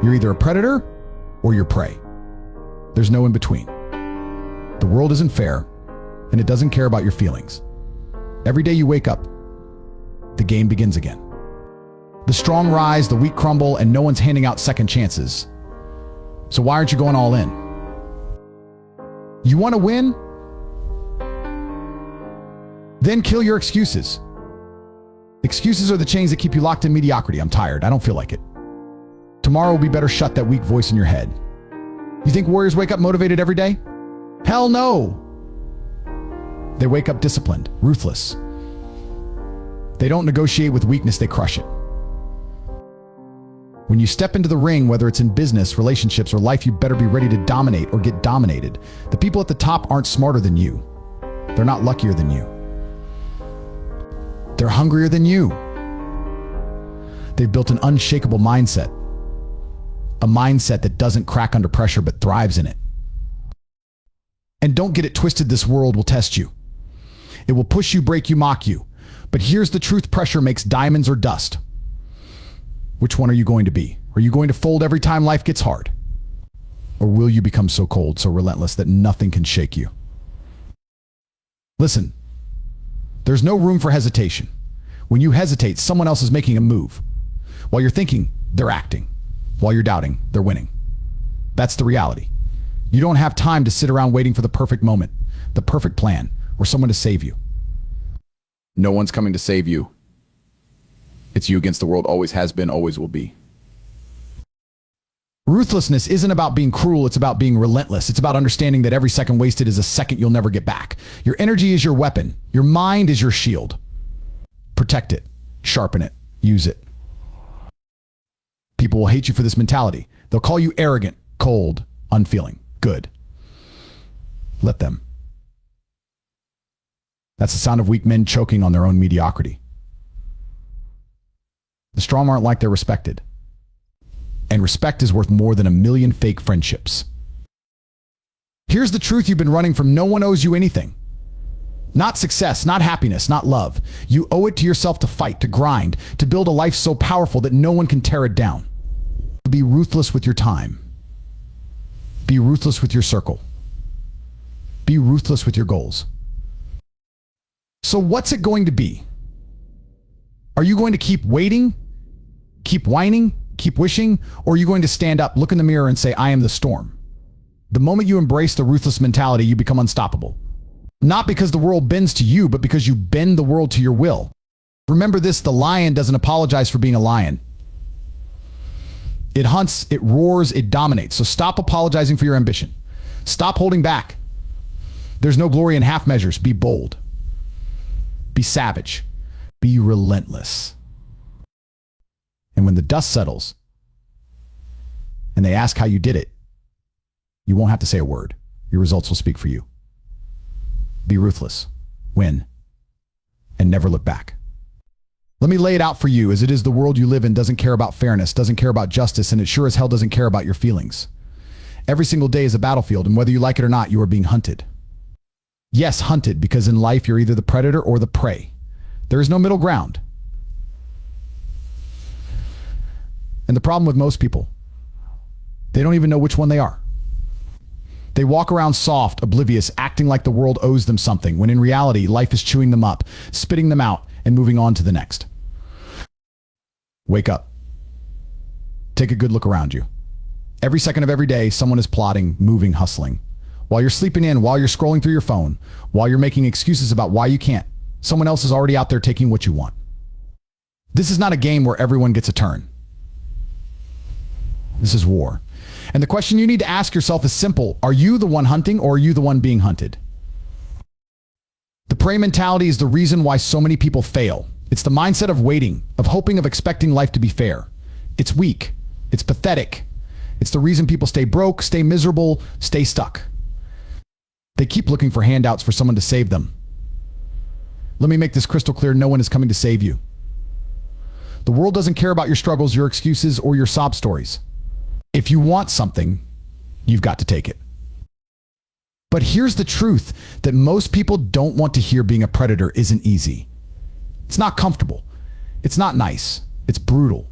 You're either a predator or you're prey. There's no in between. The world isn't fair, and it doesn't care about your feelings. Every day you wake up, the game begins again. The strong rise, the weak crumble, and no one's handing out second chances. So why aren't you going all in? You want to win? Then kill your excuses. Excuses are the chains that keep you locked in mediocrity. I'm tired. I don't feel like it. Tomorrow will be better. Shut that weak voice in your head. You think warriors wake up motivated every day? Hell no. They wake up disciplined, ruthless. They don't negotiate with weakness, they crush it. When you step into the ring, whether it's in business, relationships, or life, you better be ready to dominate or get dominated. The people at the top aren't smarter than you. They're not luckier than you. They're hungrier than you. They've built an unshakable mindset. A mindset that doesn't crack under pressure but thrives in it. And don't get it twisted, this world will test you. It will push you, break you, mock you. But here's the truth, pressure makes diamonds or dust. Which one are you going to be? Are you going to fold every time life gets hard? Or will you become so cold, so relentless that nothing can shake you? Listen, there's no room for hesitation. When you hesitate, someone else is making a move. While you're thinking, they're acting. While you're doubting, they're winning. That's the reality. You don't have time to sit around waiting for the perfect moment, the perfect plan, or someone to save you. No one's coming to save you. It's you against the world, always has been, always will be. Ruthlessness isn't about being cruel, it's about being relentless. It's about understanding that every second wasted is a second you'll never get back. Your energy is your weapon. Your mind is your shield. Protect it, sharpen it, use it. People will hate you for this mentality. They'll call you arrogant, cold, unfeeling. Good. Let them. That's the sound of weak men choking on their own mediocrity. The strong aren't like they're respected. And respect is worth more than 1,000,000 fake friendships. Here's the truth you've been running from. No one owes you anything. Not success, not happiness, not love. You owe it to yourself to fight, to grind, to build a life so powerful that no one can tear it down. Be ruthless with your time. Be ruthless with your circle. Be ruthless with your goals. So what's it going to be? Are you going to keep waiting, keep whining, keep wishing, or are you going to stand up, look in the mirror, and say, I am the storm? The moment you embrace the ruthless mentality, you become unstoppable. Not because the world bends to you, but because you bend the world to your will. Remember this, the lion doesn't apologize for being a lion. It hunts, it roars, it dominates. So stop apologizing for your ambition. Stop holding back. There's no glory in half measures. Be bold. Be savage. Be relentless. And when the dust settles and they ask how you did it, you won't have to say a word. Your results will speak for you. Be ruthless, win, and never look back. Let me lay it out for you as it is. The world you live in doesn't care about fairness, doesn't care about justice, and it sure as hell doesn't care about your feelings. Every single day is a battlefield, and whether you like it or not, you are being hunted. Yes, hunted, because in life you're either the predator or the prey. There is no middle ground. And the problem with most people, they don't even know which one they are. They walk around soft, oblivious, acting like the world owes them something, when in reality, life is chewing them up, spitting them out, and moving on to the next. Wake up. Take a good look around you. Every second of every day, someone is plotting, moving, hustling. While you're sleeping in, while you're scrolling through your phone, while you're making excuses about why you can't, someone else is already out there taking what you want. This is not a game where everyone gets a turn. This is war. And the question you need to ask yourself is simple. Are you the one hunting, or are you the one being hunted? The prey mentality is the reason why so many people fail. It's the mindset of waiting, of hoping, of expecting life to be fair. It's weak. It's pathetic. It's the reason people stay broke, stay miserable, stay stuck. They keep looking for handouts for someone to save them. Let me make this crystal clear. No one is coming to save you. The world doesn't care about your struggles, your excuses, or your sob stories. If you want something, you've got to take it. But here's the truth that most people don't want to hear. Being a predator isn't easy. It's not comfortable. It's not nice. It's brutal.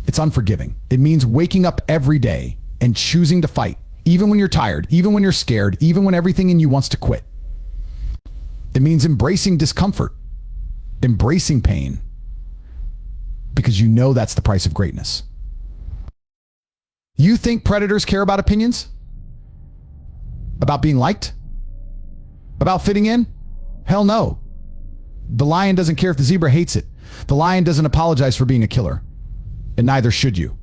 It's unforgiving. It means waking up every day and choosing to fight, even when you're tired, even when you're scared, even when everything in you wants to quit. It means embracing discomfort, embracing pain, because you know that's the price of greatness. You think predators care about opinions? About being liked? About fitting in? Hell no. The lion doesn't care if the zebra hates it. The lion doesn't apologize for being a killer. And neither should you.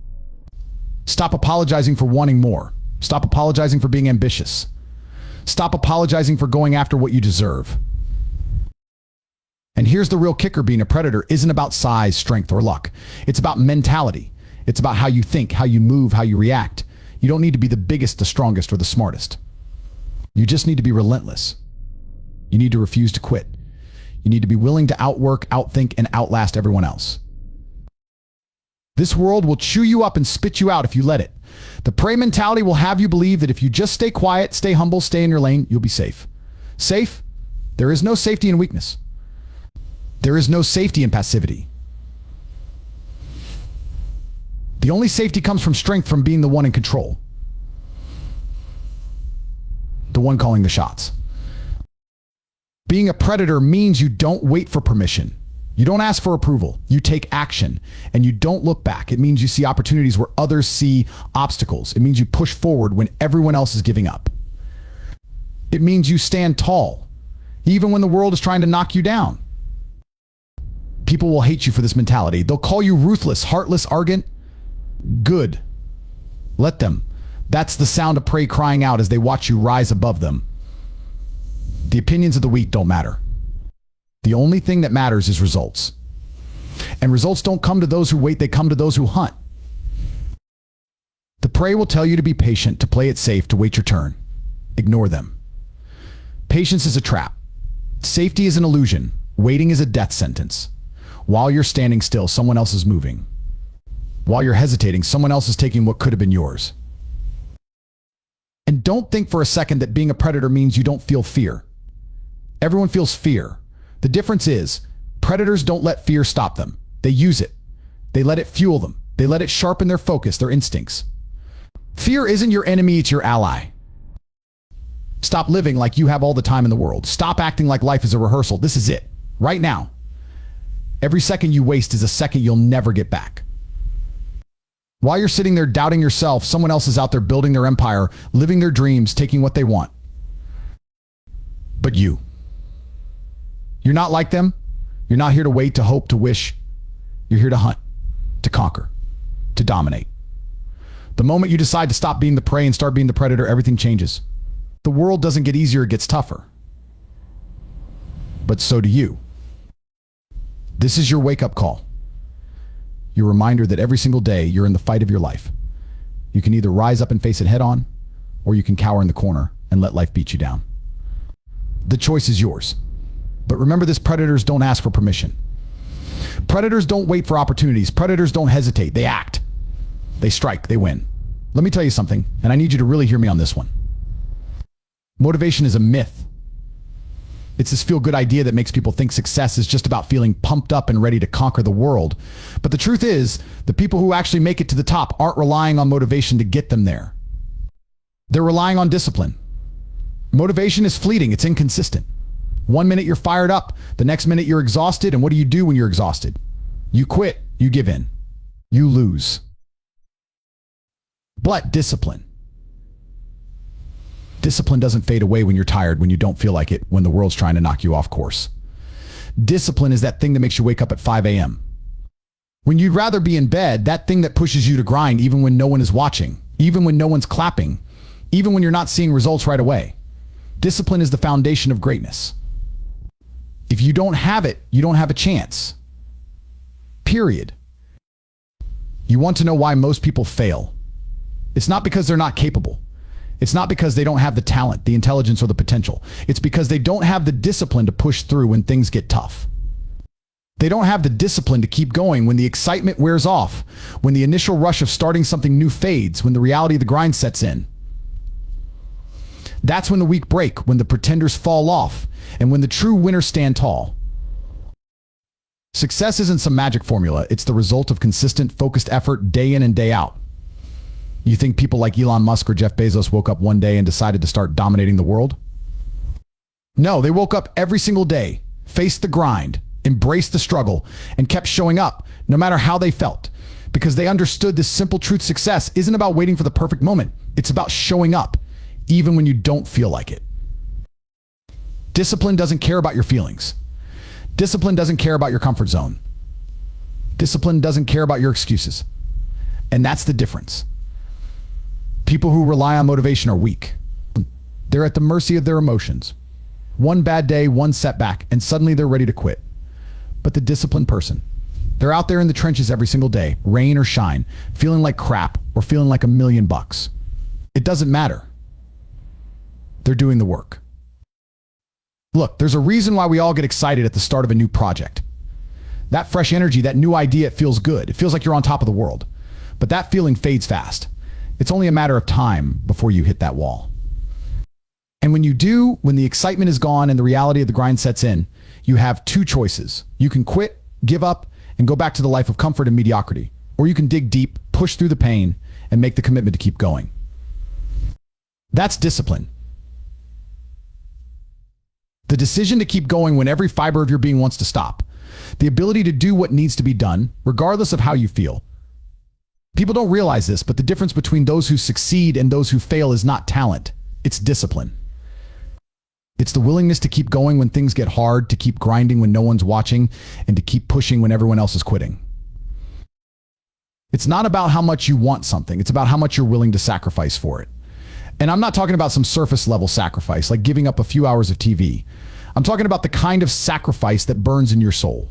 Stop apologizing for wanting more. Stop apologizing for being ambitious. Stop apologizing for going after what you deserve. And here's the real kicker: being a predator isn't about size, strength, or luck. It's about mentality. It's about how you think, how you move, how you react. You don't need to be the biggest, the strongest, or the smartest. You just need to be relentless. You need to refuse to quit. You need to be willing to outwork, outthink, and outlast everyone else. This world will chew you up and spit you out if you let it. The prey mentality will have you believe that if you just stay quiet, stay humble, stay in your lane, you'll be safe. Safe? There is no safety in weakness. There is no safety in passivity. The only safety comes from strength, from being the one in control. The one calling the shots. Being a predator means you don't wait for permission. You don't ask for approval. You take action, and you don't look back. It means you see opportunities where others see obstacles. It means you push forward when everyone else is giving up. It means you stand tall, even when the world is trying to knock you down. People will hate you for this mentality. They'll call you ruthless, heartless, arrogant. Good. Let them. That's the sound of prey crying out as they watch you rise above them. The opinions of the weak don't matter. The only thing that matters is results. And results don't come to those who wait, they come to those who hunt. The prey will tell you to be patient, to play it safe, to wait your turn. Ignore them. Patience is a trap. Safety is an illusion. Waiting is a death sentence. While you're standing still, someone else is moving. While you're hesitating, someone else is taking what could have been yours. And don't think for a second that being a predator means you don't feel fear. Everyone feels fear. The difference is, predators don't let fear stop them. They use it. They let it fuel them. They let it sharpen their focus, their instincts. Fear isn't your enemy, it's your ally. Stop living like you have all the time in the world. Stop acting like life is a rehearsal. This is it. Right now. Every second you waste is a second you'll never get back. While you're sitting there doubting yourself, someone else is out there building their empire, living their dreams, taking what they want. But you're not like them. You're not here to wait, to hope, to wish. You're here to hunt, to conquer, to dominate. The moment you decide to stop being the prey and start being the predator, everything changes. The world doesn't get easier, it gets tougher. But so do you. This is your wake-up call. Your reminder that every single day you're in the fight of your life. You can either rise up and face it head on, or you can cower in the corner and let life beat you down. The choice is yours. But remember this: predators don't ask for permission. Predators don't wait for opportunities. Predators don't hesitate. They act. They strike. They win. Let me tell you something, and I need you to really hear me on this one. Motivation is a myth. It's this feel-good idea that makes people think success is just about feeling pumped up and ready to conquer the world. But the truth is, the people who actually make it to the top aren't relying on motivation to get them there. They're relying on discipline. Motivation is fleeting. It's inconsistent. One minute you're fired up, the next minute you're exhausted, and what do you do when you're exhausted? You quit. You give in. You lose. But discipline. Discipline doesn't fade away when you're tired, when you don't feel like it, when the world's trying to knock you off course. Discipline is that thing that makes you wake up at 5 a.m. When you'd rather be in bed, that thing that pushes you to grind even when no one is watching, even when no one's clapping, even when you're not seeing results right away. Discipline is the foundation of greatness. If you don't have it, you don't have a chance. Period. You want to know why most people fail? It's not because they're not capable. It's not because they don't have the talent, the intelligence, or the potential. It's because they don't have the discipline to push through when things get tough. They don't have the discipline to keep going when the excitement wears off, when the initial rush of starting something new fades, when the reality of the grind sets in. That's when the weak break, when the pretenders fall off, and when the true winners stand tall. Success isn't some magic formula. It's the result of consistent, focused effort day in and day out. You think people like Elon Musk or Jeff Bezos woke up one day and decided to start dominating the world? No, they woke up every single day, faced the grind, embraced the struggle, and kept showing up, no matter how they felt. Because they understood this simple truth: success isn't about waiting for the perfect moment. It's about showing up, even when you don't feel like it. Discipline doesn't care about your feelings. Discipline doesn't care about your comfort zone. Discipline doesn't care about your excuses. And that's the difference. People who rely on motivation are weak. They're at the mercy of their emotions. One bad day, one setback, and suddenly they're ready to quit. But the disciplined person, they're out there in the trenches every single day, rain or shine, feeling like crap or feeling like $1,000,000. It doesn't matter. They're doing the work. Look, there's a reason why we all get excited at the start of a new project. That fresh energy, that new idea, it feels good. It feels like you're on top of the world. But that feeling fades fast. It's only a matter of time before you hit that wall. And when you do, when the excitement is gone and the reality of the grind sets in, you have two choices. You can quit, give up, and go back to the life of comfort and mediocrity. Or you can dig deep, push through the pain, and make the commitment to keep going. That's discipline. The decision to keep going when every fiber of your being wants to stop. The ability to do what needs to be done, regardless of how you feel. People don't realize this, but the difference between those who succeed and those who fail is not talent. It's discipline. It's the willingness to keep going when things get hard, to keep grinding when no one's watching, and to keep pushing when everyone else is quitting. It's not about how much you want something. It's about how much you're willing to sacrifice for it. And I'm not talking about some surface level sacrifice, like giving up a few hours of TV. I'm talking about the kind of sacrifice that burns in your soul.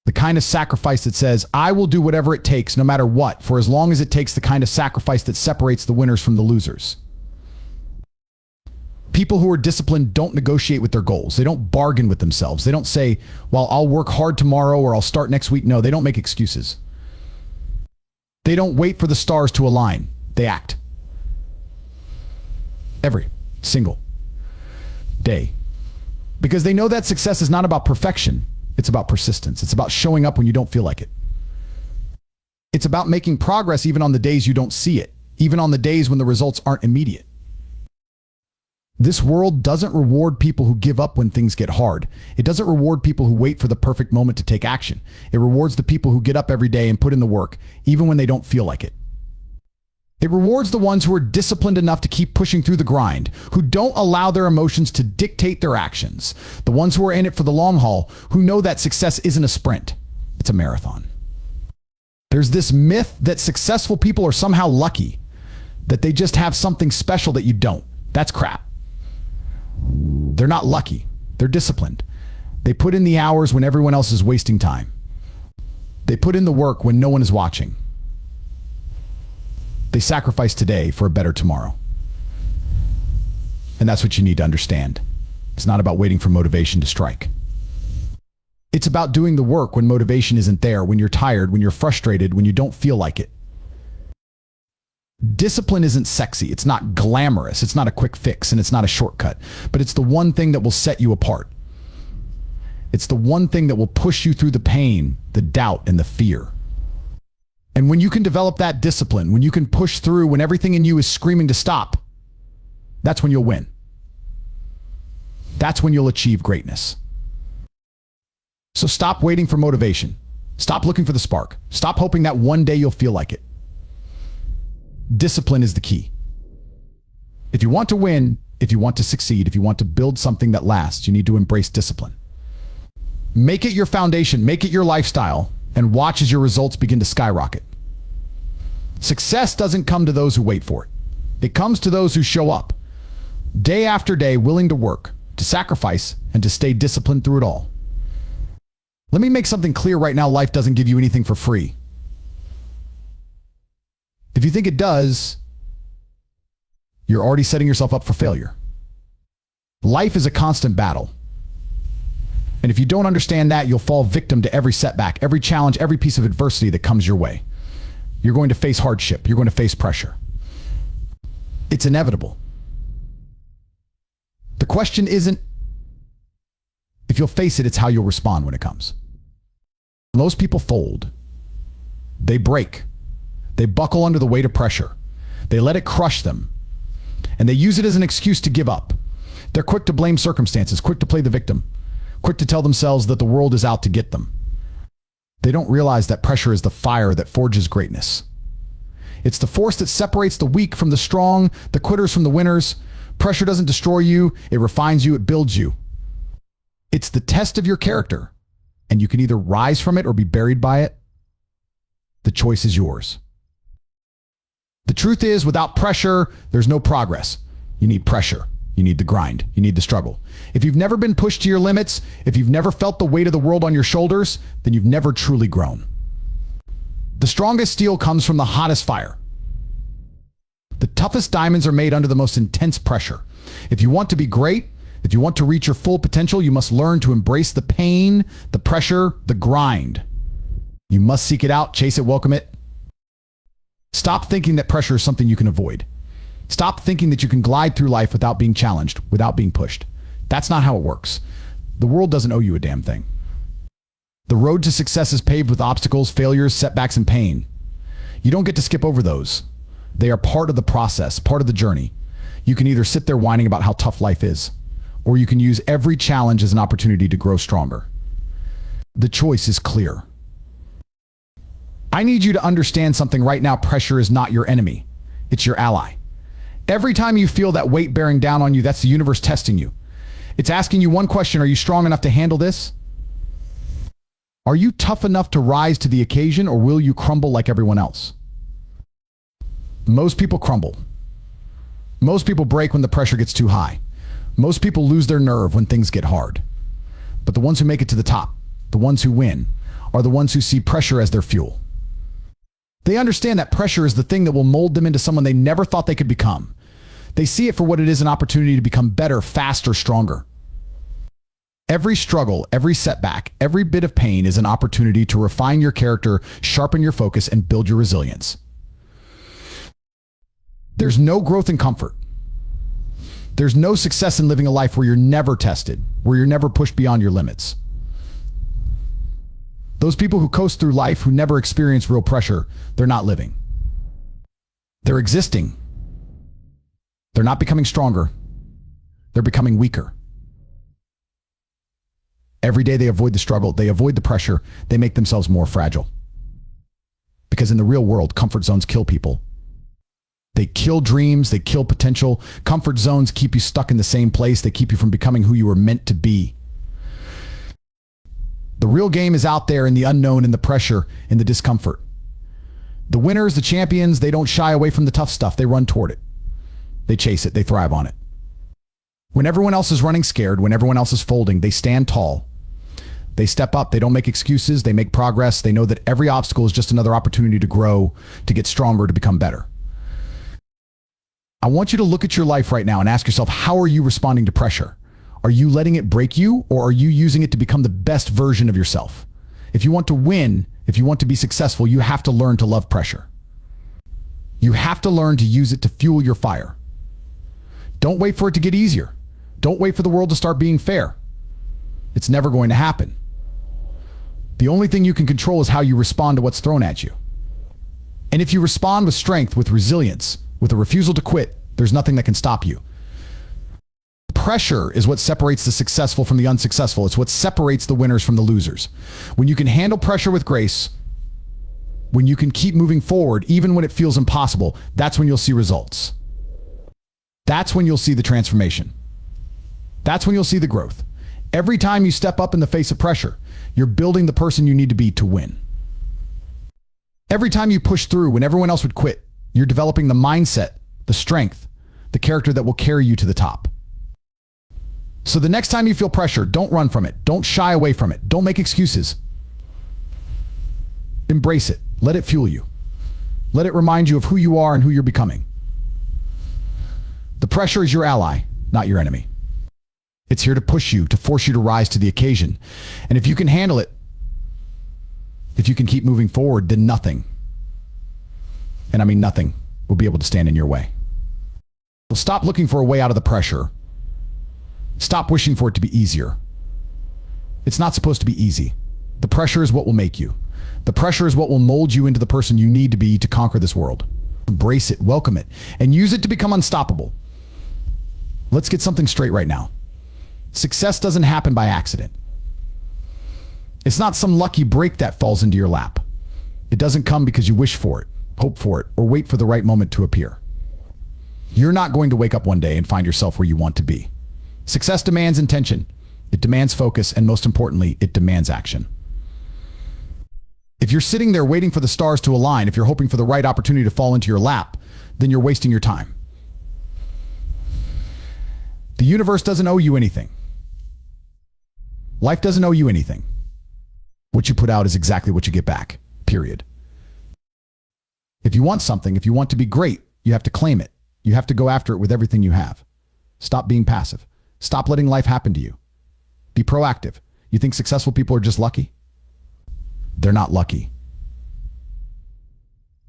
The kind of sacrifice that says, I will do whatever it takes, no matter what, for as long as it takes. The kind of sacrifice that separates the winners from the losers. People who are disciplined don't negotiate with their goals. They don't bargain with themselves. They don't say, well, I'll work hard tomorrow or I'll start next week. No, they don't make excuses. They don't wait for the stars to align. They act. Every single day. Because they know that success is not about perfection. It's about persistence. It's about showing up when you don't feel like it. It's about making progress even on the days you don't see it, even on the days when the results aren't immediate. This world doesn't reward people who give up when things get hard. It doesn't reward people who wait for the perfect moment to take action. It rewards the people who get up every day and put in the work, even when they don't feel like it. It rewards the ones who are disciplined enough to keep pushing through the grind, who don't allow their emotions to dictate their actions, the ones who are in it for the long haul, who know that success isn't a sprint, it's a marathon. There's this myth that successful people are somehow lucky, that they just have something special that you don't. That's crap. They're not lucky. They're disciplined. They put in the hours when everyone else is wasting time. They put in the work when no one is watching. They sacrifice today for a better tomorrow. And that's what you need to understand. It's not about waiting for motivation to strike. It's about doing the work when motivation isn't there, when you're tired, when you're frustrated, when you don't feel like it. Discipline isn't sexy. It's not glamorous. It's not a quick fix, and it's not a shortcut. But it's the one thing that will set you apart. It's the one thing that will push you through the pain, the doubt, and the fear. And when you can develop that discipline, when you can push through, when everything in you is screaming to stop, that's when you'll win. That's when you'll achieve greatness. So stop waiting for motivation. Stop looking for the spark. Stop hoping that one day you'll feel like it. Discipline is the key. If you want to win, if you want to succeed, if you want to build something that lasts, you need to embrace discipline. Make it your foundation, make it your lifestyle, and watch as your results begin to skyrocket. Success doesn't come to those who wait for it. It comes to those who show up, day after day, willing to work, to sacrifice, and to stay disciplined through it all. Let me make something clear right now. Life doesn't give you anything for free. If you think it does, you're already setting yourself up for failure. Life is a constant battle. And if you don't understand that, you'll fall victim to every setback, every challenge, every piece of adversity that comes your way. You're going to face hardship. You're going to face pressure. It's inevitable. The question isn't if you'll face it, it's how you'll respond when it comes. Most people fold. They break. They buckle under the weight of pressure. They let it crush them. And they use it as an excuse to give up. They're quick to blame circumstances, quick to play the victim, quick to tell themselves that the world is out to get them. They don't realize that pressure is the fire that forges greatness. It's the force that separates the weak from the strong, the quitters from the winners. Pressure doesn't destroy you, it refines you, it builds you. It's the test of your character, and you can either rise from it or be buried by it. The choice is yours. The truth is, without pressure, there's no progress. You need pressure. You need the grind. You need the struggle. If you've never been pushed to your limits, if you've never felt the weight of the world on your shoulders, then you've never truly grown. The strongest steel comes from the hottest fire. The toughest diamonds are made under the most intense pressure. If you want to be great, if you want to reach your full potential, you must learn to embrace the pain, the pressure, the grind. You must seek it out, chase it, welcome it. Stop thinking that pressure is something you can avoid. Stop thinking that you can glide through life without being challenged, without being pushed. That's not how it works. The world doesn't owe you a damn thing. The road to success is paved with obstacles, failures, setbacks, and pain. You don't get to skip over those. They are part of the process, part of the journey. You can either sit there whining about how tough life is, or you can use every challenge as an opportunity to grow stronger. The choice is clear. I need you to understand something right now. Pressure is not your enemy. It's your ally. Every time you feel that weight bearing down on you, that's the universe testing you. It's asking you one question: are you strong enough to handle this? Are you tough enough to rise to the occasion, or will you crumble like everyone else? Most people crumble. Most people break when the pressure gets too high. Most people lose their nerve when things get hard. But the ones who make it to the top, the ones who win, are the ones who see pressure as their fuel. They understand that pressure is the thing that will mold them into someone they never thought they could become. They see it for what it is: an opportunity to become better, faster, stronger. Every struggle, every setback, every bit of pain is an opportunity to refine your character, sharpen your focus, and build your resilience. There's no growth in comfort. There's no success in living a life where you're never tested, where you're never pushed beyond your limits. Those people who coast through life, who never experience real pressure, they're not living. They're existing. They're not becoming stronger. They're becoming weaker. Every day they avoid the struggle, they avoid the pressure, they make themselves more fragile. Because in the real world, comfort zones kill people. They kill dreams, they kill potential. Comfort zones keep you stuck in the same place. They keep you from becoming who you were meant to be. The real game is out there in the unknown, in the pressure, in the discomfort. The winners, the champions, they don't shy away from the tough stuff. They run toward it. They chase it. They thrive on it. When everyone else is running scared, when everyone else is folding, they stand tall. They step up. They don't make excuses. They make progress. They know that every obstacle is just another opportunity to grow, to get stronger, to become better. I want you to look at your life right now and ask yourself, how are you responding to pressure? Are you letting it break you, or are you using it to become the best version of yourself? If you want to win, if you want to be successful, you have to learn to love pressure. You have to learn to use it to fuel your fire. Don't wait for it to get easier. Don't wait for the world to start being fair. It's never going to happen. The only thing you can control is how you respond to what's thrown at you. And if you respond with strength, with resilience, with a refusal to quit, there's nothing that can stop you. Pressure is what separates the successful from the unsuccessful. It's what separates the winners from the losers. When you can handle pressure with grace, when you can keep moving forward, even when it feels impossible, that's when you'll see results. That's when you'll see the transformation. That's when you'll see the growth. Every time you step up in the face of pressure, you're building the person you need to be to win. Every time you push through when everyone else would quit, you're developing the mindset, the strength, the character that will carry you to the top. So the next time you feel pressure, don't run from it. Don't shy away from it. Don't make excuses. Embrace it. Let it fuel you. Let it remind you of who you are and who you're becoming. The pressure is your ally, not your enemy. It's here to push you, to force you to rise to the occasion. And if you can handle it, if you can keep moving forward, then nothing, and I mean nothing, will be able to stand in your way. So stop looking for a way out of the pressure. Stop wishing for it to be easier. It's not supposed to be easy. The pressure is what will make you. The pressure is what will mold you into the person you need to be to conquer this world. Embrace it, welcome it, and use it to become unstoppable. Let's get something straight right now. Success doesn't happen by accident. It's not some lucky break that falls into your lap. It doesn't come because you wish for it, hope for it, or wait for the right moment to appear. You're not going to wake up one day and find yourself where you want to be. Success demands intention. It demands focus, and most importantly, it demands action. If you're sitting there waiting for the stars to align, if you're hoping for the right opportunity to fall into your lap, then you're wasting your time. The universe doesn't owe you anything. Life doesn't owe you anything. What you put out is exactly what you get back, period. If you want something, if you want to be great, you have to claim it. You have to go after it with everything you have. Stop being passive. Stop letting life happen to you. Be proactive. You think successful people are just lucky? They're not lucky.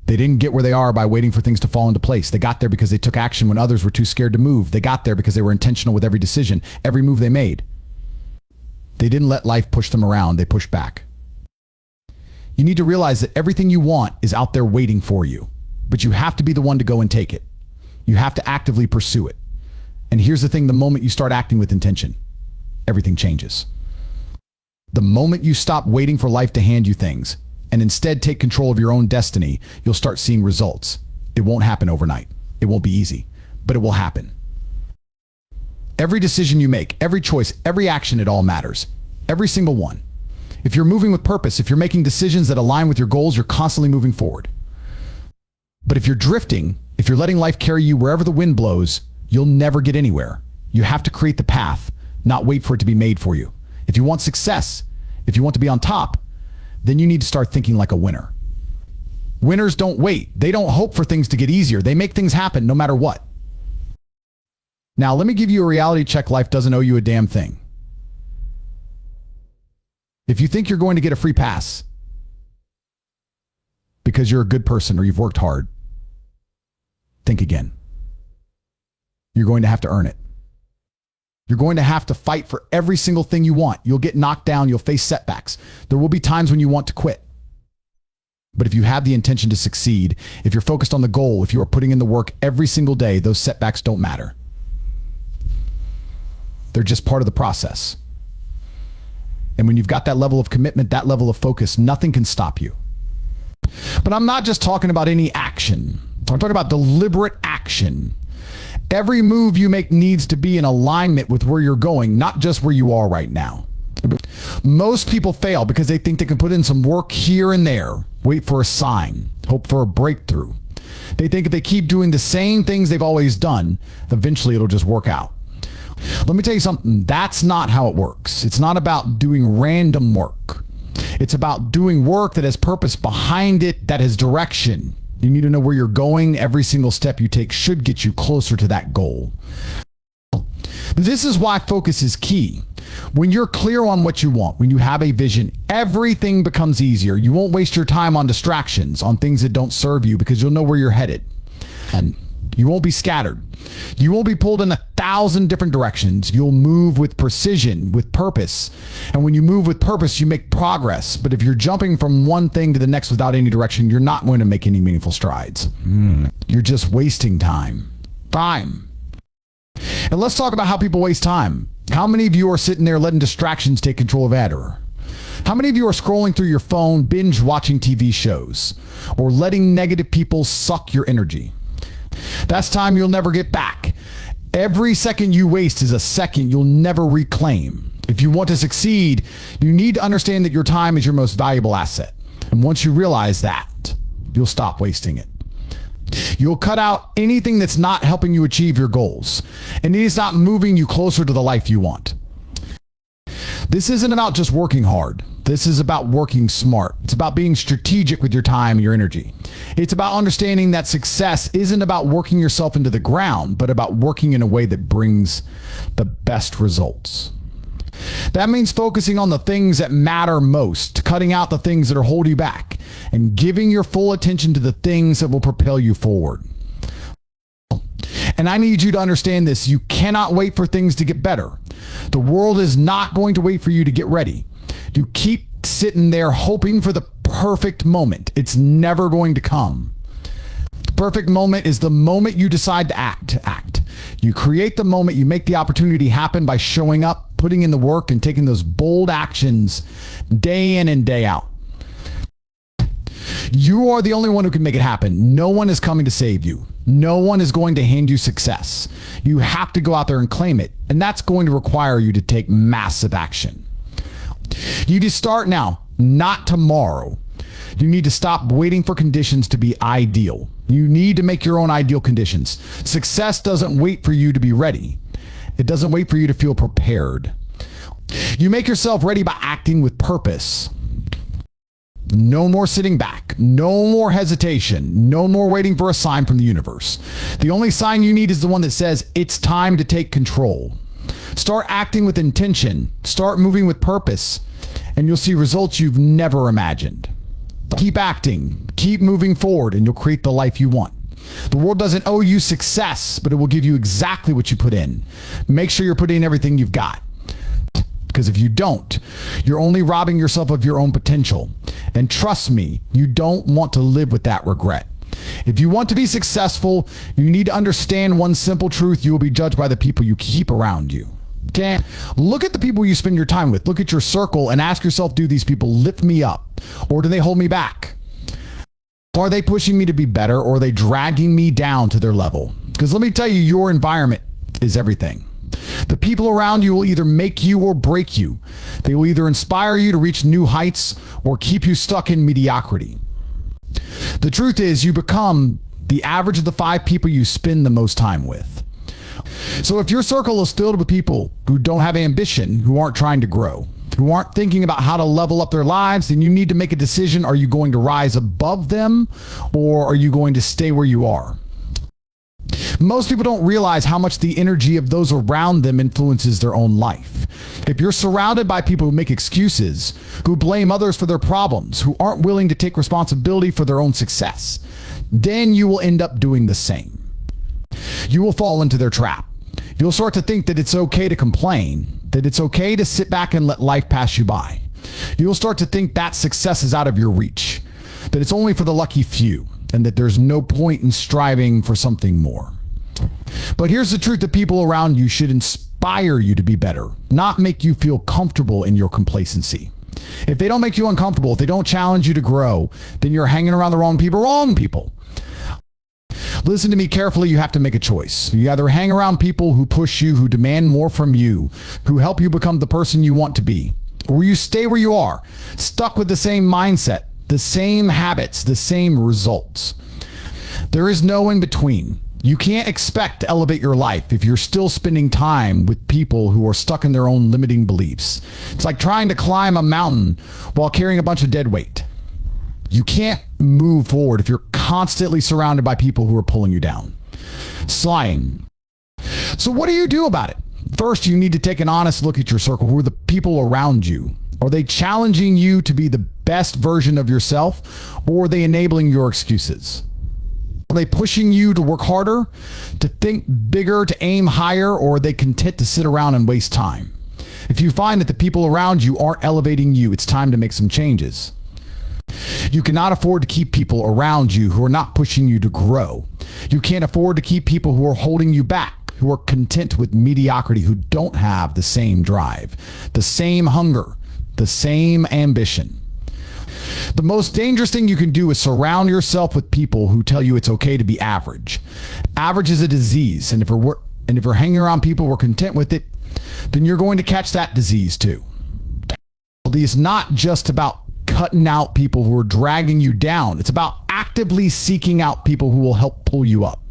They didn't get where they are by waiting for things to fall into place. They got there because they took action when others were too scared to move. They got there because they were intentional with every decision, every move they made. They didn't let life push them around. They pushed back. You need to realize that everything you want is out there waiting for you, but you have to be the one to go and take it. You have to actively pursue it. And here's the thing, the moment you start acting with intention, everything changes. The moment you stop waiting for life to hand you things and instead take control of your own destiny, you'll start seeing results. It won't happen overnight. It won't be easy, but it will happen. Every decision you make, every choice, every action, it all matters. Every single one. If you're moving with purpose, if you're making decisions that align with your goals, you're constantly moving forward. But if you're drifting, if you're letting life carry you wherever the wind blows, you'll never get anywhere. You have to create the path, not wait for it to be made for you. If you want success, if you want to be on top, then you need to start thinking like a winner. Winners don't wait. They don't hope for things to get easier. They make things happen no matter what. Now, let me give you a reality check. Life doesn't owe you a damn thing. If you think you're going to get a free pass because you're a good person or you've worked hard, think again. You're going to have to earn it. You're going to have to fight for every single thing you want. You'll get knocked down. You'll face setbacks. There will be times when you want to quit. But if you have the intention to succeed, if you're focused on the goal, if you are putting in the work every single day, those setbacks don't matter. They're just part of the process. And when you've got that level of commitment, that level of focus, nothing can stop you. But I'm not just talking about any action. I'm talking about deliberate action. Every move you make needs to be in alignment with where you're going, not just where you are right now. Most people fail because they think they can put in some work here and there, wait for a sign, hope for a breakthrough. They think if they keep doing the same things they've always done, eventually it'll just work out. Let me tell you something, that's not how it works. It's not about doing random work. It's about doing work that has purpose behind it, that has direction. You need to know where you're going. Every single step you take should get you closer to that goal. This is why focus is key. When you're clear on what you want, when you have a vision, everything becomes easier. You won't waste your time on distractions, on things that don't serve you, because you'll know where you're headed. And you won't be scattered. You won't be pulled in 1,000 different directions. You'll move with precision, with purpose. And when you move with purpose, you make progress. But if you're jumping from one thing to the next without any direction, you're not going to make any meaningful strides. You're just wasting time. And let's talk about how people waste time. How many of you are sitting there letting distractions take control of it? Or how many of you are scrolling through your phone, binge watching TV shows, or letting negative people suck your energy? That's time you'll never get back. Every second you waste is a second you'll never reclaim. If you want to succeed, you need to understand that your time is your most valuable asset. And once you realize that, you'll stop wasting it. You'll cut out anything that's not helping you achieve your goals, and it is not moving you closer to the life you want. This isn't about just working hard. This is about working smart. It's about being strategic with your time and your energy. It's about understanding that success isn't about working yourself into the ground, but about working in a way that brings the best results. That means focusing on the things that matter most, cutting out the things that are holding you back, and giving your full attention to the things that will propel you forward. And I need you to understand this. You cannot wait for things to get better. The world is not going to wait for you to get ready. You keep sitting there hoping for the perfect moment. It's never going to come. The perfect moment is the moment you decide to act. You create the moment, you make the opportunity happen by showing up, putting in the work, and taking those bold actions day in and day out. You are the only one who can make it happen. No one is coming to save you. No one is going to hand you success. You have to go out there and claim it, and that's going to require you to take massive action. You need to start now, not tomorrow. You need to stop waiting for conditions to be ideal. You need to make your own ideal conditions. Success doesn't wait for you to be ready. It doesn't wait for you to feel prepared. You make yourself ready by acting with purpose. No more sitting back. No more hesitation. No more waiting for a sign from the universe. The only sign you need is the one that says it's time to take control. Start acting with intention. Start moving with purpose, and you'll see results you've never imagined. Keep acting, keep moving forward, and you'll create the life you want. The world doesn't owe you success, but it will give you exactly what you put in. Make sure you're putting in everything you've got. Because if you don't, you're only robbing yourself of your own potential. And trust me, you don't want to live with that regret. If you want to be successful, you need to understand one simple truth: you will be judged by the people you keep around you. Okay? Look at the people you spend your time with. Look at your circle and ask yourself, do these people lift me up, or do they hold me back? Are they pushing me to be better, or are they dragging me down to their level? Because let me tell you, your environment is everything. The people around you will either make you or break you. They will either inspire you to reach new heights or keep you stuck in mediocrity. The truth is, you become the average of the 5 people you spend the most time with. So if your circle is filled with people who don't have ambition, who aren't trying to grow, who aren't thinking about how to level up their lives, then you need to make a decision. Are you going to rise above them, or are you going to stay where you are? Most people don't realize how much the energy of those around them influences their own life. If you're surrounded by people who make excuses, who blame others for their problems, who aren't willing to take responsibility for their own success, then you will end up doing the same. You will fall into their trap. You'll start to think that it's okay to complain, that it's okay to sit back and let life pass you by. You'll start to think that success is out of your reach, that it's only for the lucky few, and that there's no point in striving for something more. But here's the truth: the people around you should inspire you to be better, not make you feel comfortable in your complacency. If they don't make you uncomfortable, if they don't challenge you to grow, then you're hanging around the wrong people. Listen to me carefully. You have to make a choice. You either hang around people who push you, who demand more from you, who help you become the person you want to be, or you stay where you are, stuck with the same mindset, the same habits, the same results. There is no in between. You can't expect to elevate your life if you're still spending time with people who are stuck in their own limiting beliefs. It's like trying to climb a mountain while carrying a bunch of dead weight. You can't move forward if you're constantly surrounded by people who are pulling you down. Sliding. So what do you do about it? First, you need to take an honest look at your circle. Who are the people around you? Are they challenging you to be the best version of yourself, or are they enabling your excuses? Are they pushing you to work harder, to think bigger, to aim higher, or are they content to sit around and waste time? If you find that the people around you aren't elevating you, it's time to make some changes. You cannot afford to keep people around you who are not pushing you to grow. You can't afford to keep people who are holding you back, who are content with mediocrity, who don't have the same drive, the same hunger, the same ambition. The most dangerous thing you can do is surround yourself with people who tell you it's okay to be average. Average is a disease, and if we're hanging around people who are content with it, then you're going to catch that disease too. It's not just about cutting out people who are dragging you down. It's about actively seeking out people who will help pull you up.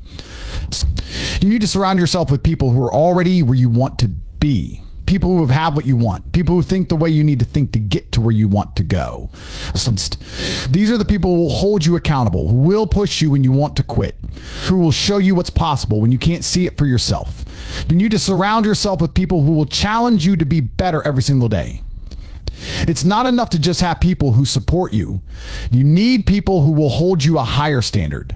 You need to surround yourself with people who are already where you want to be. People who have what you want. People who think the way you need to think to get to where you want to go. These are the people who will hold you accountable, who will push you when you want to quit, who will show you what's possible when you can't see it for yourself. You need to surround yourself with people who will challenge you to be better every single day. It's not enough to just have people who support you. You need people who will hold you a higher standard.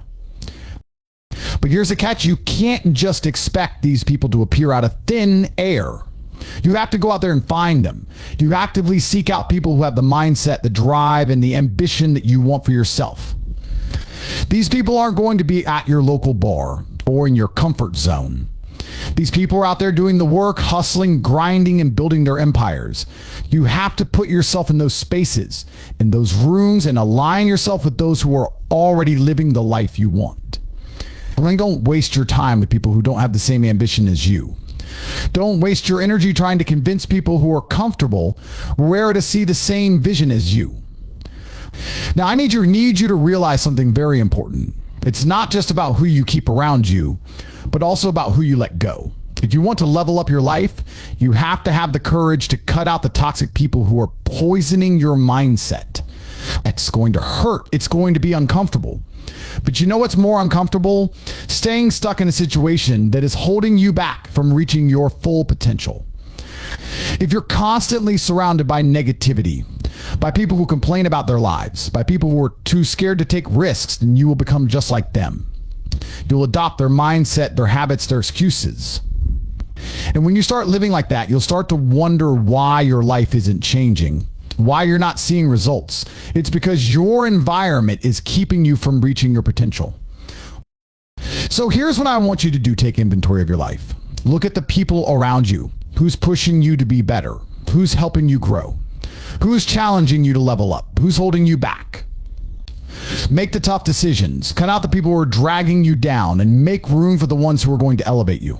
But here's the catch: you can't just expect these people to appear out of thin air. You have to go out there and find them. You actively seek out people who have the mindset, the drive, and the ambition that you want for yourself. These people aren't going to be at your local bar or in your comfort zone. These people are out there doing the work, hustling, grinding, and building their empires. You have to put yourself in those spaces, in those rooms, and align yourself with those who are already living the life you want. And don't waste your time with people who don't have the same ambition as you. Don't waste your energy trying to convince people who are comfortable where to see the same vision as you. Now, I need you to realize something very important. It's not just about who you keep around you, but also about who you let go. If you want to level up your life, you have to have the courage to cut out the toxic people who are poisoning your mindset. It's going to hurt. It's going to be uncomfortable. But you know what's more uncomfortable? Staying stuck in a situation that is holding you back from reaching your full potential. If you're constantly surrounded by negativity, by people who complain about their lives, by people who are too scared to take risks, then you will become just like them. You'll adopt their mindset, their habits, their excuses. And when you start living like that, you'll start to wonder why your life isn't changing, why you're not seeing results. It's because your environment is keeping you from reaching your potential. So here's what I want you to do. Take inventory of your life. Look at the people around you. Who's pushing you to be better? Who's helping you grow? Who's challenging you to level up? Who's holding you back? Make the tough decisions. Cut out the people who are dragging you down and make room for the ones who are going to elevate you.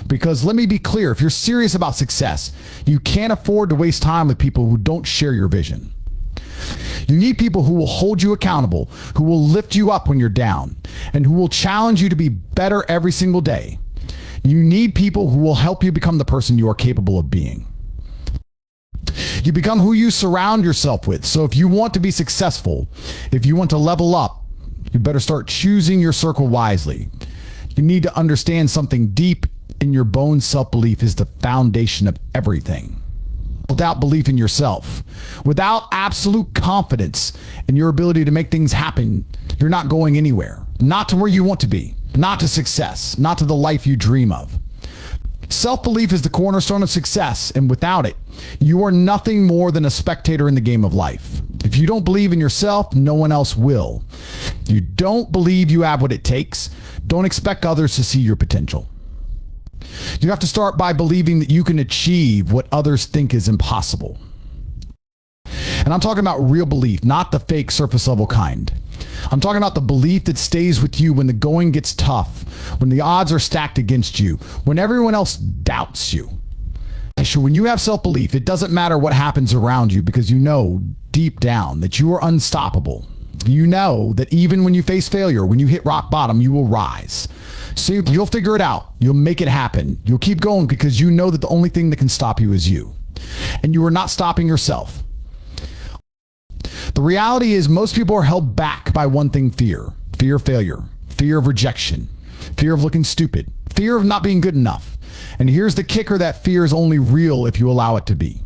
Because let me be clear, if you're serious about success, you can't afford to waste time with people who don't share your vision. You need people who will hold you accountable, who will lift you up when you're down, and who will challenge you to be better every single day. You need people who will help you become the person you are capable of being. You become who you surround yourself with. So if you want to be successful, if you want to level up, you better start choosing your circle wisely. You need to understand something deep in your bones. Self-belief is the foundation of everything. Without belief in yourself, without absolute confidence in your ability to make things happen, you're not going anywhere. Not to where you want to be, not to success, not to the life you dream of. Self-belief is the cornerstone of success, and without it, you are nothing more than a spectator in the game of life. If you don't believe in yourself, no one else will. If you don't believe you have what it takes, don't expect others to see your potential. You have to start by believing that you can achieve what others think is impossible. And I'm talking about real belief, not the fake surface level kind. I'm talking about the belief that stays with you when the going gets tough, when the odds are stacked against you, when everyone else doubts you. So when you have self-belief, it doesn't matter what happens around you, because you know deep down that you are unstoppable. You know that even when you face failure, when you hit rock bottom, you will rise. So you'll figure it out. You'll make it happen. You'll keep going because you know that the only thing that can stop you is you. And you are not stopping yourself. The reality is most people are held back by one thing: fear. Fear of failure, fear of rejection, fear of looking stupid, fear of not being good enough. And here's the kicker: that fear is only real if you allow it to be.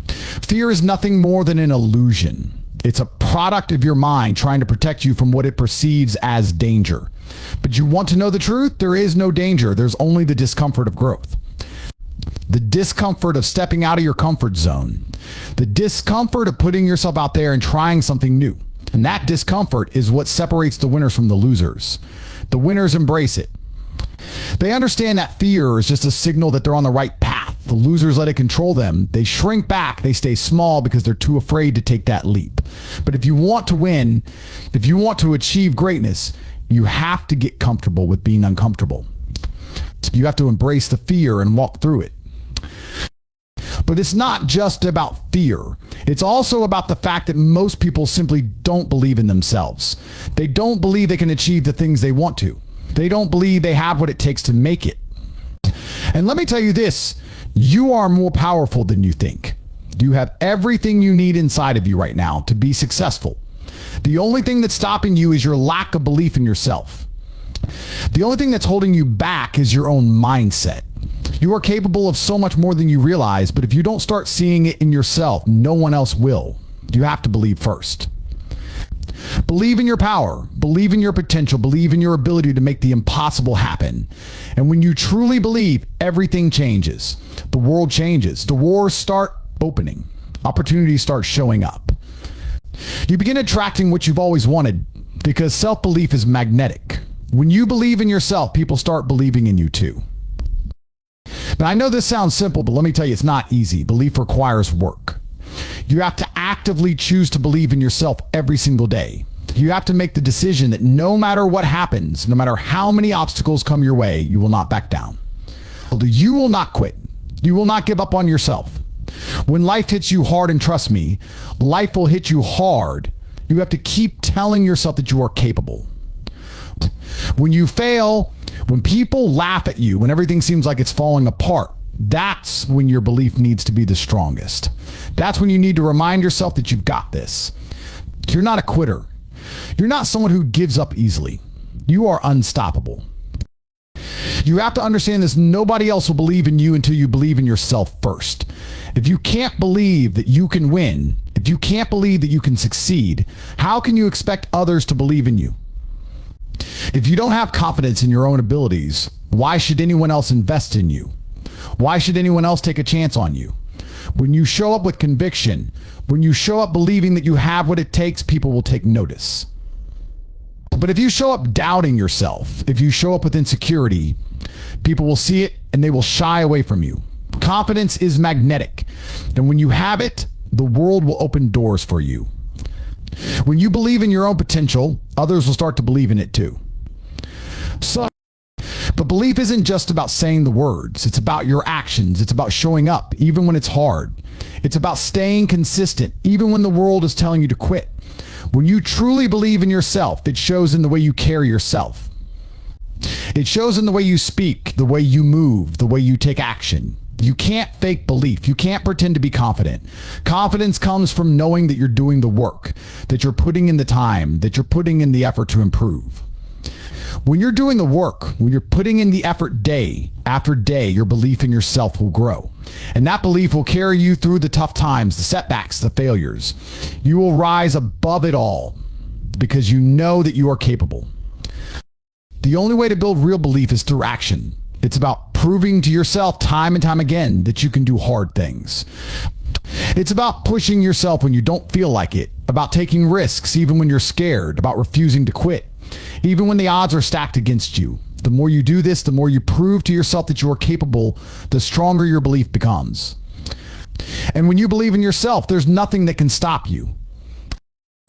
Fear is nothing more than an illusion. It's a product of your mind trying to protect you from what it perceives as danger. But you want to know the truth? There is no danger. There's only the discomfort of growth. The discomfort of stepping out of your comfort zone. The discomfort of putting yourself out there and trying something new. And that discomfort is what separates the winners from the losers. The winners embrace it. They understand that fear is just a signal that they're on the right path. The losers let it control them. They shrink back. They stay small because they're too afraid to take that leap. But if you want to win, if you want to achieve greatness, you have to get comfortable with being uncomfortable. You have to embrace the fear and walk through it. But it's not just about fear. It's also about the fact that most people simply don't believe in themselves. They don't believe they can achieve the things they want to. They don't believe they have what it takes to make it. And let me tell you this, you are more powerful than you think. You have everything you need inside of you right now to be successful. The only thing that's stopping you is your lack of belief in yourself. The only thing that's holding you back is your own mindset. You are capable of so much more than you realize, but if you don't start seeing it in yourself, no one else will. You have to believe first. Believe in your power, believe in your potential, believe in your ability to make the impossible happen. And when you truly believe, everything changes. The world changes. Doors start opening. Opportunities start showing up. You begin attracting what you've always wanted because self-belief is magnetic. When you believe in yourself, people start believing in you too. Now, I know this sounds simple, but let me tell you, it's not easy. Belief requires work. You have to actively choose to believe in yourself every single day. You have to make the decision that no matter what happens, no matter how many obstacles come your way, you will not back down. You will not quit. You will not give up on yourself. When life hits you hard, and trust me, life will hit you hard, you have to keep telling yourself that you are capable. When you fail, when people laugh at you, when everything seems like it's falling apart, that's when your belief needs to be the strongest. That's when you need to remind yourself that you've got this. You're not a quitter. You're not someone who gives up easily. You are unstoppable. You have to understand this. Nobody else will believe in you until you believe in yourself first. If you can't believe that you can win, if you can't believe that you can succeed, how can you expect others to believe in you? If you don't have confidence in your own abilities, why should anyone else invest in you? Why should anyone else take a chance on you? When you show up with conviction, when you show up believing that you have what it takes, people will take notice. But if you show up doubting yourself, if you show up with insecurity, people will see it and they will shy away from you. Confidence is magnetic, and when you have it, the world will open doors for you. When you believe in your own potential, others will start to believe in it too. But belief isn't just about saying the words. It's about your actions. It's about showing up, even when it's hard. It's about staying consistent, even when the world is telling you to quit. When you truly believe in yourself, it shows in the way you carry yourself. It shows in the way you speak, the way you move, the way you take action. You can't fake belief. You can't pretend to be confident. Confidence comes from knowing that you're doing the work, that you're putting in the time, that you're putting in the effort to improve. When you're doing the work, when you're putting in the effort day after day, your belief in yourself will grow. And that belief will carry you through the tough times, the setbacks, the failures. You will rise above it all because you know that you are capable. The only way to build real belief is through action. It's about proving to yourself time and time again that you can do hard things. It's about pushing yourself when you don't feel like it, about taking risks even when you're scared, about refusing to quit, even when the odds are stacked against you. The more you do this, the more you prove to yourself that you are capable, the stronger your belief becomes. And when you believe in yourself, there's nothing that can stop you.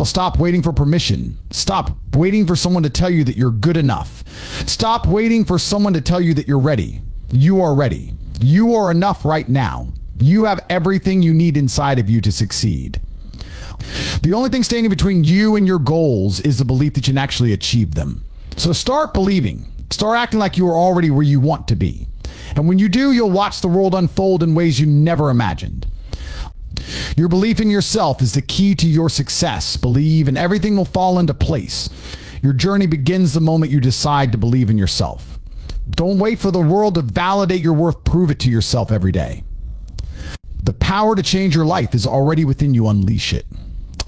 Stop waiting for permission. Stop waiting for someone to tell you that you're good enough. Stop waiting for someone to tell you that you're ready. You are ready. You are enough right now. You have everything you need inside of you to succeed. The only thing standing between you and your goals is the belief that you can actually achieve them. So start believing. Start acting like you are already where you want to be. And when you do, you'll watch the world unfold in ways you never imagined. Your belief in yourself is the key to your success. Believe and everything will fall into place. Your journey begins the moment you decide to believe in yourself. Don't wait for the world to validate your worth. Prove it to yourself every day. The power to change your life is already within you. Unleash it.